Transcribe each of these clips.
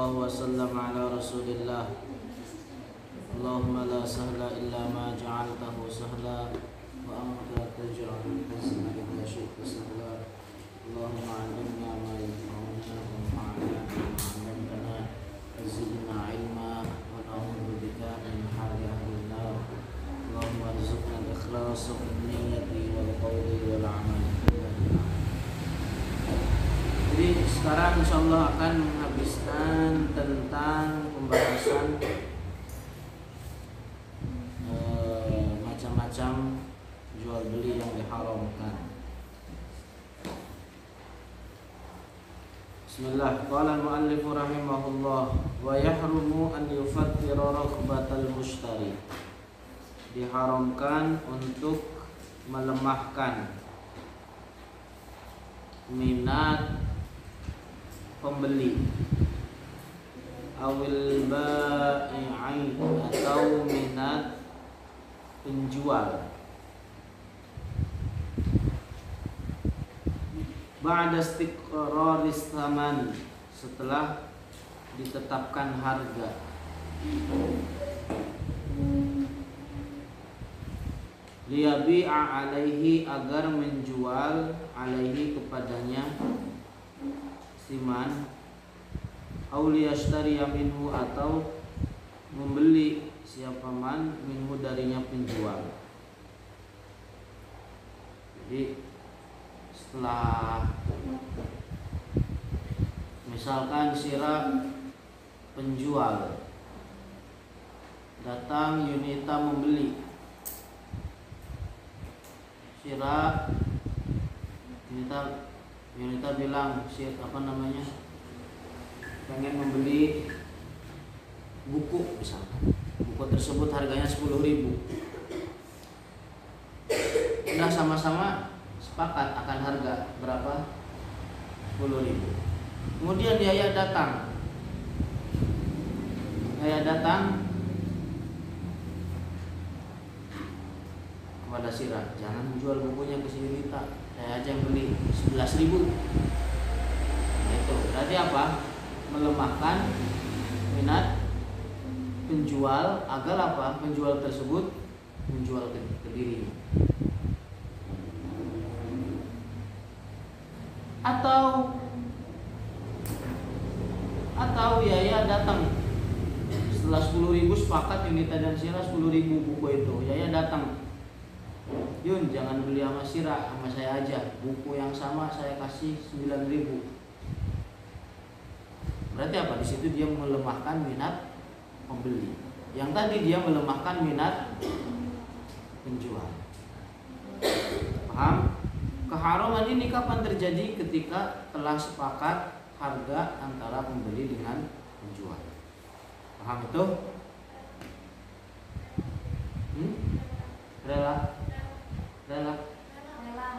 sallallahu wasallam ala rasulillah. Allahumma la sahla illa ma ja'altahu sahla wa anta taj'alul hazna idza syi'ta sahla. Allahumma 'allimna ma yanfa'una wanfa'na bima 'allamtana zidna 'ilma wa na'udzu bika min hali ahli an-nar. Allahumma arzuqna al-ikhlas fil niyyati wal qawli wal 'amali. Jadi sekarang insyaallah akan menghabiskan tentang pembahasan macam-macam jual beli yang diharamkan. Bismillah. Qala al-muallif rahimahullah wa yahrumu an yufattira raghbatal mushtari. Diharamkan untuk melemahkan minat pembeli awil ba'i'in atau minat penjual ba'da istiqraris tsaman, setelah ditetapkan harga. Liyabi'a alaihi, agar menjual alaihi kepadanya siman, au liyashtariya minhu, atau membeli siapa man minhu darinya penjual. Jadi setelah misalkan Sira penjual, datang Yunita membeli. Sira Yunita bilang, pengen membeli buku misalkan. Buku tersebut harganya 10.000. Udah sama-sama sepakat akan harga berapa? 10.000. Kemudian Yaya datang kepada Sira, jangan menjual bukunya ke si Yunita, saya aja yang beli 11.000. Itu berarti apa? Melemahkan minat penjual agar apa? Penjual tersebut menjual ke dirinya. Atau Yaya datang setelah 10.000 sepakat Yunita dan Sira 10.000 buku itu. Yaya datang, Yun, jangan beli sama Sira, sama saya aja. Buku yang sama saya kasih 9.000. Berarti apa? Di situ dia melemahkan minat pembeli. Yang tadi dia melemahkan minat penjual. Paham? Keharaman ini kapan terjadi? Ketika telah sepakat harga antara pembeli dengan penjual. Paham itu?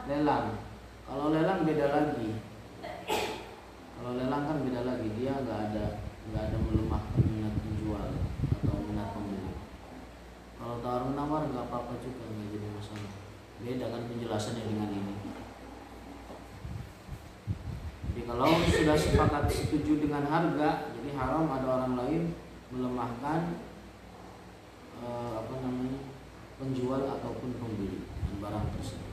Lelang. Kalau lelang beda lagi. Kalau lelang kan beda lagi. Dia nggak ada melemahkan minat penjual atau minat pembeli. Kalau tawar menawar nggak apa-apa juga, nggak jadi masalah. Beda kan penjelasannya dengan ini. Jadi kalau sudah sepakat setuju dengan harga, jadi haram ada orang lain melemahkan penjual ataupun pembeli barang tersebut.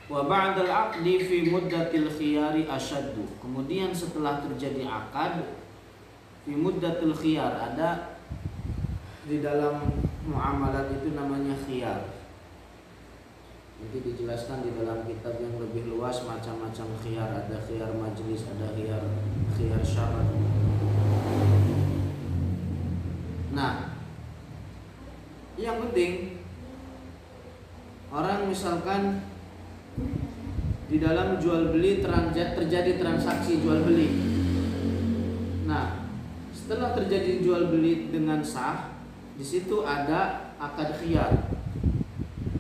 Wa ba'dal 'aqdi fi muddatil khiyari asyaddu. Kemudian setelah terjadi akad fi muddatil khiyar, ada di dalam muamalat itu namanya khiyar. Nanti dijelaskan di dalam kitab yang lebih luas macam-macam khiyar, ada khiyar majlis, ada khiyar syarat. Nah, yang penting orang misalkan di dalam jual beli terjadi transaksi jual beli. Nah, setelah terjadi jual beli dengan sah, di situ ada akad khiyar.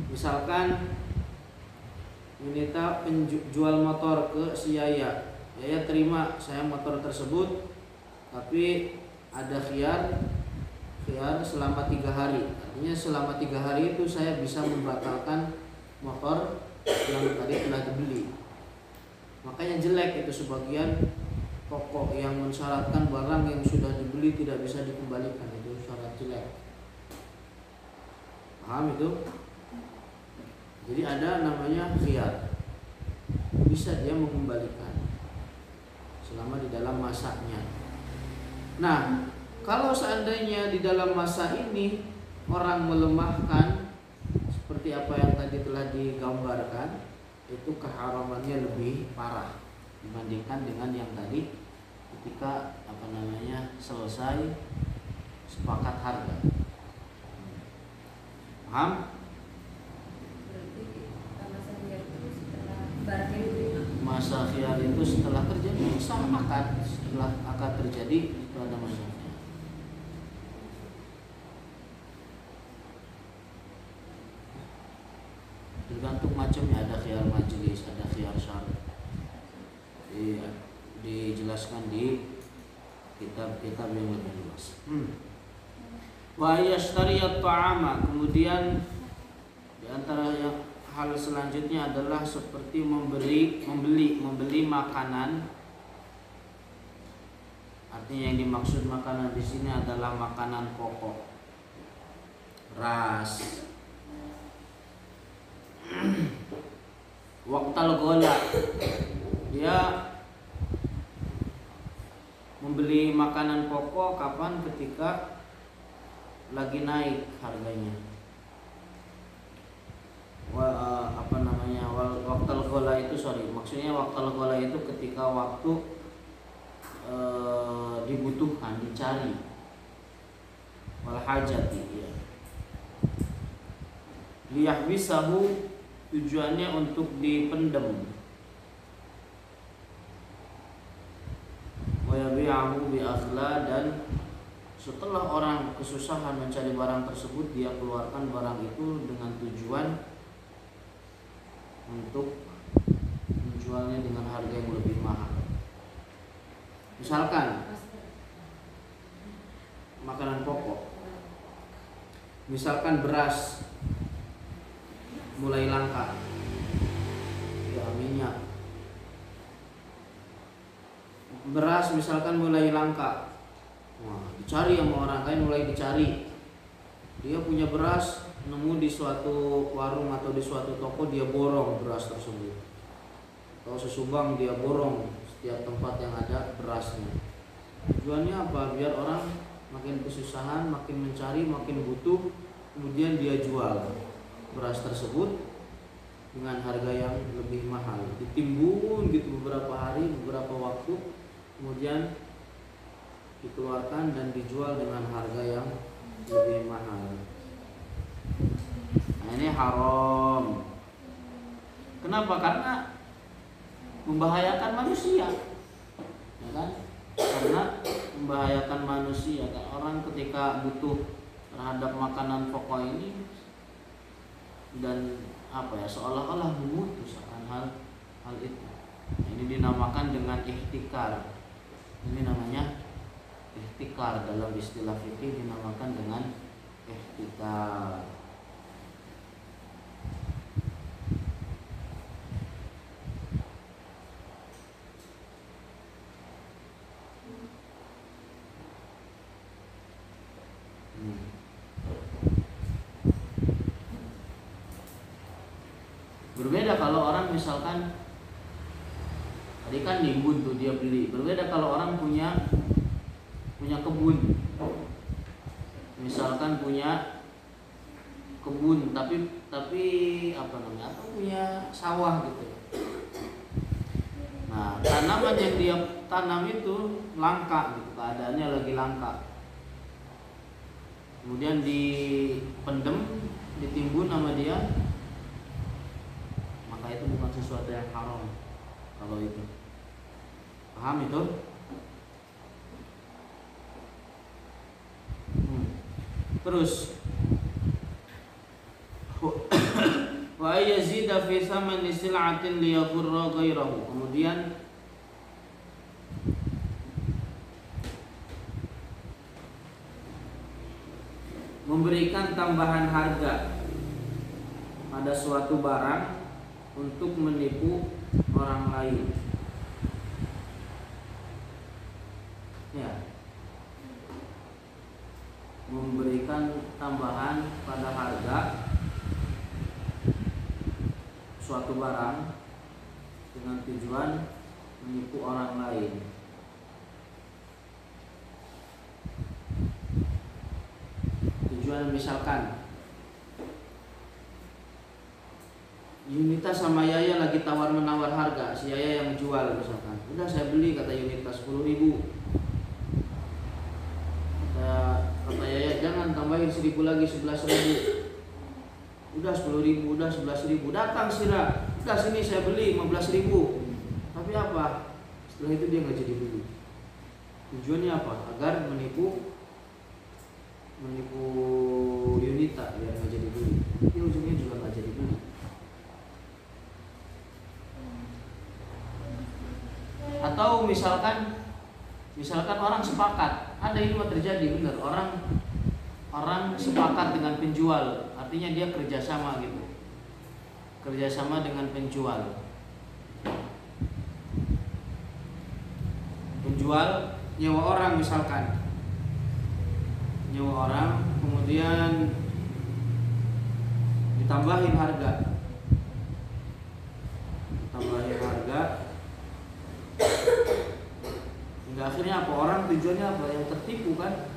Misalkan Yunita penjual motor ke si Yaya. Yaya terima saya motor tersebut, tapi ada khiyar selama 3 hari. Artinya selama 3 hari itu saya bisa membatalkan motor yang tadi telah dibeli. Makanya jelek itu sebagian pokok yang mensyaratkan barang yang sudah dibeli tidak bisa dikembalikan, itu syarat jelek. Paham itu? Jadi ada namanya khiyar, bisa dia mengembalikan selama di dalam masanya. Nah, kalau seandainya di dalam masa ini orang melemahkan seperti apa yang tadi telah digambarkan, itu keharamannya lebih parah dibandingkan dengan yang tadi ketika selesai sepakat harga. Paham? Masa khiyar itu setelah terjadi sah akad, setelah akad terjadi itu ada masanya. Tergantung macamnya, ada khiyar majelis, ada khiyar syar'i. Dijelaskan di kitab-kitab yang lebih luas. Wa yastariyat ta'ama, kemudian di antara yang hal selanjutnya adalah seperti membeli makanan. Artinya yang dimaksud makanan di sini adalah makanan pokok, beras. Waqtal ghala, dia membeli makanan pokok kapan? Ketika lagi naik harganya. Waqtal ghala itu maksudnya waqtal ghala itu ketika waktu dibutuhkan, dicari. Wal hajati, ya. Liyahbisahu, tujuannya untuk dipendam. Wa yabi'ahu bi aghla, dan setelah orang kesusahan mencari barang tersebut, dia keluarkan barang itu dengan tujuan untuk menjualnya dengan harga yang lebih mahal. Misalkan makanan pokok, misalkan beras mulai langka, ya minyak, beras misalkan mulai langka, dicari sama orang lain, mulai dicari. Dia punya beras, nemu di suatu warung atau di suatu toko, dia borong beras tersebut. Atau sesubang dia borong setiap tempat yang ada berasnya. Tujuannya apa? Biar orang makin kesusahan, makin mencari, makin butuh, kemudian dia jual beras tersebut dengan harga yang lebih mahal. Ditimbun gitu beberapa hari, beberapa waktu, kemudian dikeluarkan dan dijual dengan harga yang lebih mahal. Nah, ini haram. Kenapa? Karena membahayakan manusia, ya kan? Karena membahayakan manusia. Orang ketika butuh terhadap makanan pokok ini dan seolah-olah memutus akan hal itu. Ini dinamakan dengan ihtikar. Ini namanya ihtikar, dalam istilah fikih dinamakan dengan ihtikar. Berbeda kalau orang misalkan tadi kan nimbun tuh dia beli. Berbeda kalau orang punya kebun. Misalkan punya kebun tapi atau punya sawah gitu. Nah, tanaman yang dia tanam itu langka gitu, keadaannya lagi langka. Kemudian dipendem, ditimbun sama dia, maka itu bukan sesuatu yang haram kalau itu. Paham itu? Terus wa yazida fi thamani sil'atin liyadhurra ghairahu. Kemudian memberikan tambahan harga pada suatu barang untuk menipu orang lain. memberikan tambahan pada harga suatu barang dengan tujuan menipu orang lain. Tujuan misalkan Yunita sama Yaya lagi tawar-menawar harga, si Yaya yang jual misalkan. Udah saya beli, kata Yunita 10.000. Kata Yaya jangan tambahin 1.000 lagi, 11.000. Udah 10.000, udah 11.000. Datang Sira, udah sini saya beli 15.000. Tapi apa? Setelah itu dia nggak jadi beli. Tujuannya apa? Agar menipu Yunita biar nggak jadi beli. Tapi ujungnya juga nggak jadi beli. Atau misalkan orang sepakat, ada ini mah terjadi benar, orang sepakat dengan penjual, artinya dia kerjasama gitu, kerjasama dengan penjual nyewa orang misalkan, kemudian ditambahin harga, hingga akhirnya apa, orang tujuannya apa, yang tertipu kan,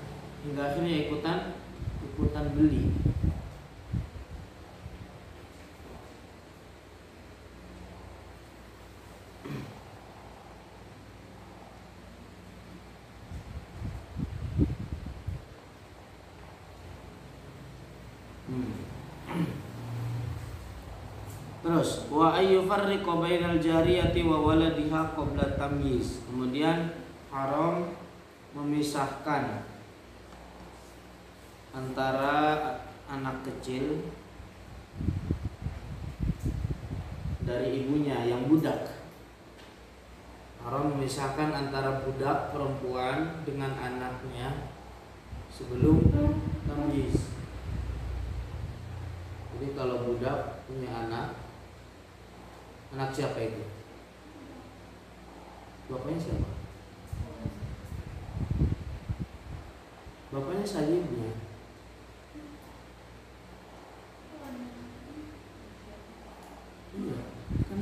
hingga akhirnya ikutan beli. Terus wa ayyufarriqu bainal jariyati wa waladiha qabla tamyiz. Kemudian haram memisahkan antara anak kecil dari ibunya yang budak. Haram memisahkan antara budak perempuan dengan anaknya sebelum tamyiz. Jadi kalau budak punya anak siapa itu? Bapaknya siapa? Bapaknya sayyidnya. Iya, kan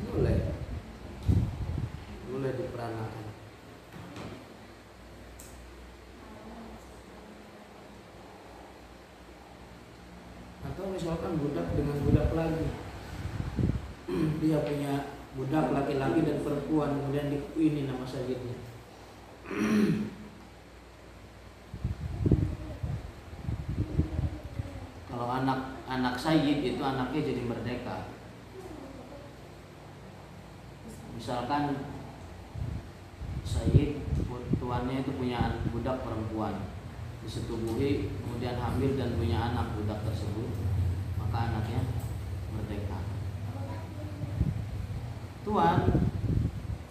boleh diperanakan. Atau misalkan budak dengan budak lagi, dia punya budak laki-laki dan perempuan, kemudian ini nama sayyidnya. Kalau anak sayyid itu anaknya jadi merdeka. Misalkan sayyid tuannya itu punya budak perempuan, disetubuhi, kemudian hamil dan punya anak budak tersebut, maka anaknya merdeka.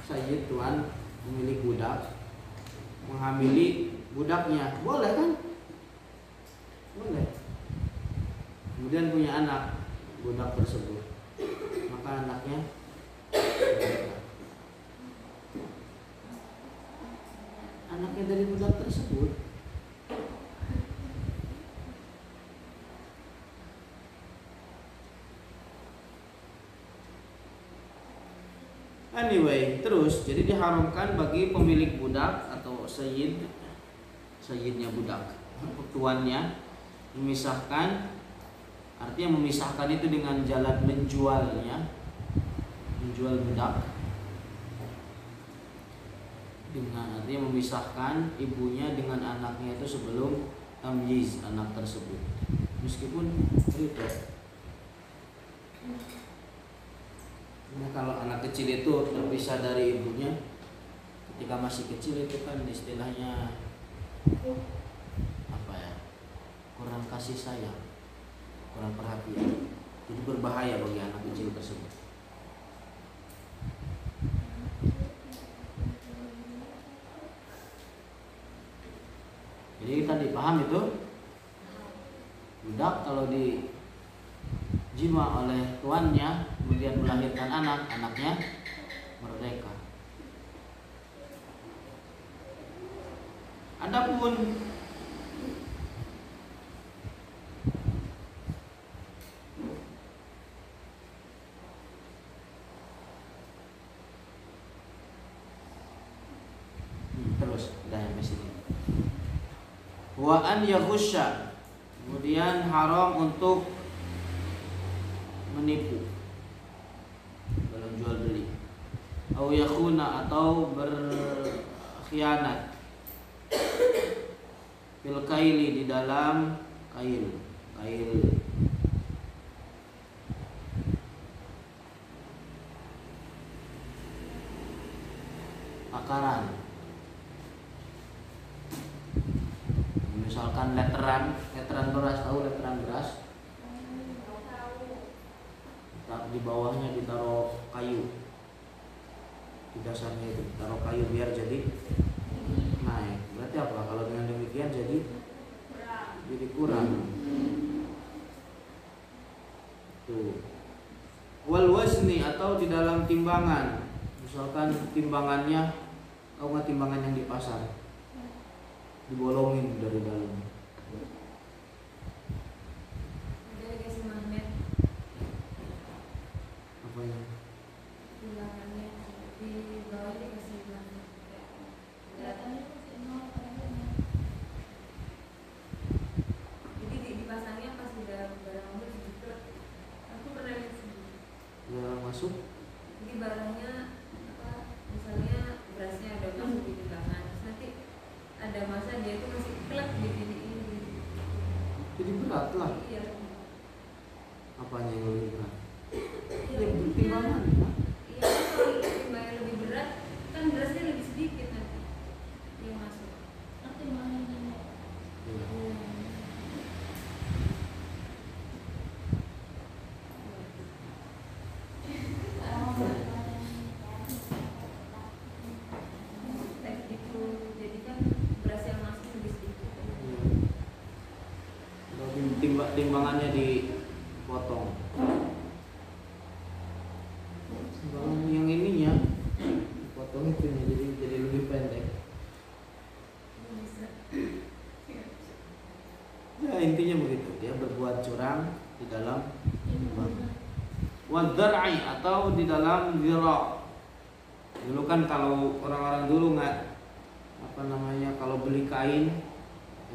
Sayyid tuan pemilik budak menghamili budaknya, boleh kan? Boleh. Kemudian punya anak budak tersebut, maka anaknya merdeka. Anaknya dari budak tersebut anyway, terus jadi diharamkan bagi pemilik budak atau sayyidnya budak, tuannya, memisahkan, artinya memisahkan itu dengan jalan menjual budak, dengan artinya memisahkan ibunya dengan anaknya itu sebelum tamyiz anak tersebut, meskipun itu. Nah, kalau anak kecil itu terpisah dari ibunya ketika masih kecil, itu kan istilahnya apa ya, kurang kasih sayang, kurang perhatian, jadi berbahaya bagi anak kecil tersebut. Jadi tadi paham itu, budak kalau dijima oleh tuannya kemudian melahirkan anaknya merdeka. Adapun sampai sini. Wa an yaghusya, kemudian haram untuk menipu dalam jual beli. Au yakhuna, atau berkhianat. Fil kaili, di dalam kail takaran. Misalkan letteran beras, tahu letteran beras? Di bawahnya ditaruh kayu, di dasarnya itu ditaruh kayu biar jadi naik. Berarti apa? Kalau dengan demikian jadi kurang. Tuh. Wal wazni, atau di dalam timbangan. Misalkan timbangannya, tahu nggak timbangan yang di pasar? Dibolongin dari dalam. Apanya? Timbangannya di bawah dikasih magnet. Jadi dipasangnya pas udah barang masuk. Aku pernah lihat sendiri. Udah masuk? Jadi barangnya apa? Misalnya berasnya ada masuk di timbangan, terus nanti ada masa dia itu masih klek di sini ini. Jadi berat lah. Iya. Apanya yang lebih berat? Iya, timbangan. Iya, kalau timbangan lebih berat kan berasnya lebih sedikit nanti yang masuk. Timbangannya dipotong. Timbangan yang ininya dipotong itunya jadi lebih pendek. Ya intinya begitu, dia berbuat curang di dalam timbangan. Wadhar'i, atau di dalam zira'. Dulu kan kalau orang-orang dulu nggak kalau beli kain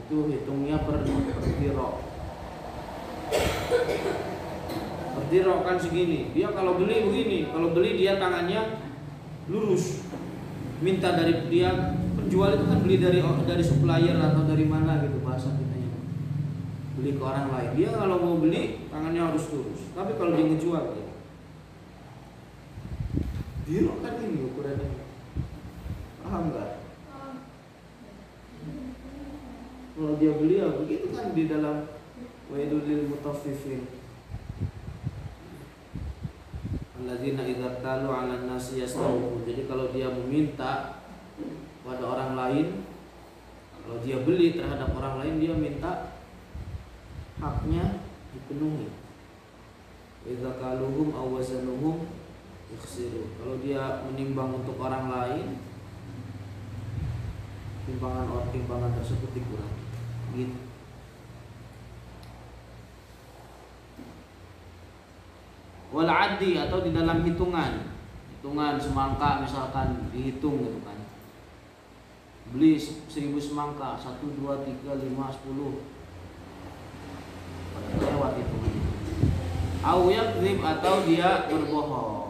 itu hitungnya per zira'. Per zira' kan segini. Dia kalau beli begini, kalau beli dia tangannya lurus. Minta dari dia, penjual itu kan beli dari supplier atau dari mana gitu bahasa kitanya. Beli ke orang lain. Dia kalau mau beli tangannya harus lurus. Tapi kalau dia ngejual ya, zira' kan ini ukurannya. Paham nggak? Kalau dia beli ya begitu kan di dalam wailul lil mutaffifin. Alladzina idza talu 'alan nasi yastawfun. Jadi kalau dia meminta pada orang lain, kalau dia beli terhadap orang lain, dia minta haknya dipenuhi. Idza kaluhum aw wazanuhum yakhsiru. Kalau dia menimbang untuk orang lain, timbangan tersebut dikurangi. Gitu. Wal addi, atau di dalam hitungan semangka misalkan dihitung gitu kan. Beli 1000 semangka, 1, 2, 3, 5, 10. Lewat hitungan. Au yakdzib, atau dia berbohong.